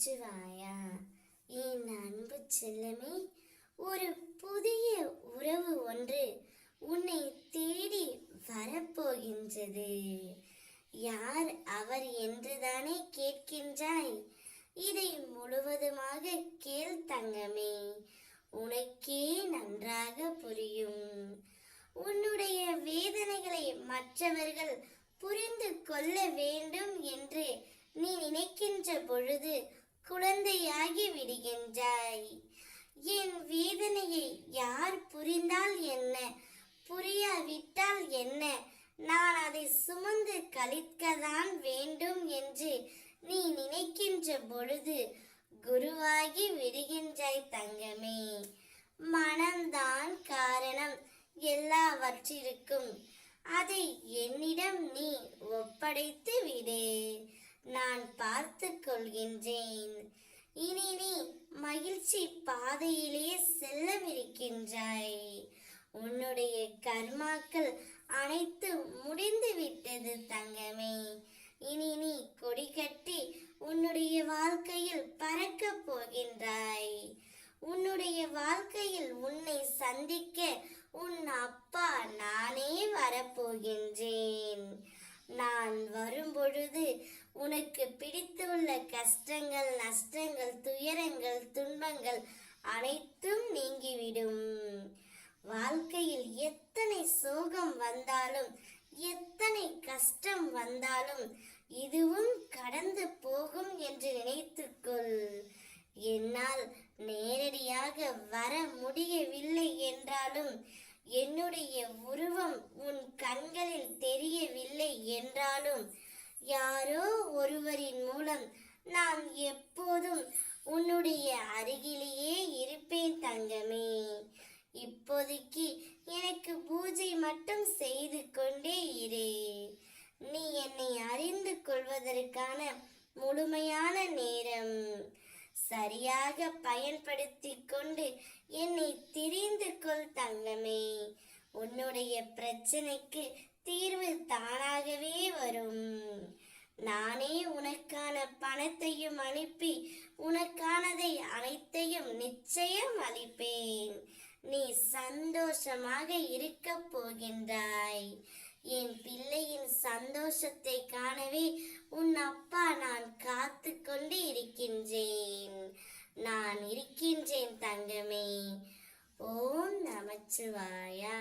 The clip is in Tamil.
நமச்சிவாயா. என் அன்பு செல்லமே, ஒரு புதிய உறவு ஒன்று உன்னை தேடி வரப்போகின்றது. யார் அவர் என்றுதானே கேட்கின்றாய்? இதை முழுவதுமாக கேள் தங்கமே, உனக்கே நன்றாக புரியும். உன்னுடைய வேதனைகளை மற்றவர்கள் புரிந்து கொள்ள வேண்டும் என்று நீ நினைக்கின்ற பொழுது குழந்தையாகி விடுகின்றாய். என் வேதனையை யார் புரிந்தால் என்ன, புரியாவிட்டால் என்ன, நான் அதை சுமந்து கழிக்கத்தான் வேண்டும் என்று நீ நினைக்கின்ற பொழுது குருவாகி விடுகின்றாய் தங்கமே. மனம்தான் காரணம் எல்லாவற்றிற்கும். அதை என்னிடம் நீ ஒப்படைத்து விடு, நான் பார்த்து கொள்கின்றேன். இனி நீ மகிழ்ச்சி பாதையிலே செல்லவிருக்கின்றாய். உன்னுடைய கர்மாக்கள் அனைத்து முடிந்து விட்டது தங்கமே. இனி நீ கொடி கட்டி உன்னுடைய வாழ்க்கையில் பறக்க போகின்றாய். உன்னுடைய வாழ்க்கையில் உன்னை சந்திக்க உன் அப்பா நானே வரப்போகின்றேன். நான் வரும்பொழுது உனக்கு பிடித்துள்ள கஷ்டங்கள், நஷ்டங்கள், துயரங்கள், துன்பங்கள் அனைத்தும் நீங்கிவிடும். வாழ்க்கையில் எத்தனை சோகம் வந்தாலும், எத்தனை கஷ்டம் வந்தாலும் இதுவும் கடந்து போகும் என்று நினைத்துக்கொள். என்னால் நேரடியாக வர முடியவில்லை என்றாலும், என்னுடைய உருவம் உன் கண்களில் தெரியவில்லை என்றாலும், யாரோ ஒருவரின் மூலம் நான் எப்போதும் உன்னுடைய அருகிலேயே இருப்பேன் தங்கமே. இப்போதைக்கு எனக்கு பூஜை மட்டும் செய்து கொண்டே இரு. நீ என்னை அறிந்து கொள்வதற்கான முழுமையான நேரம். சரியாக பயன்படுத்தி கொண்டு என்னை தெரிந்து கொள் தங்கமே. உன்னுடைய பிரச்சனைக்கு தீர்வு தானாகவே வரும். நானே உனக்கான பணத்தையும் அனுப்பி உனக்கானதை அனைத்தையும் நிச்சயம் அளிப்பேன். நீ சந்தோஷமாக இருக்க போகின்றாய். என் பிள்ளையின் சந்தோஷத்தை காணவே உன் அப்பா நான் காத்து கொண்டு இருக்கின்றேன். நான் இருக்கின்றேன் தங்கமே. ஓம் நமச்சிவாயா.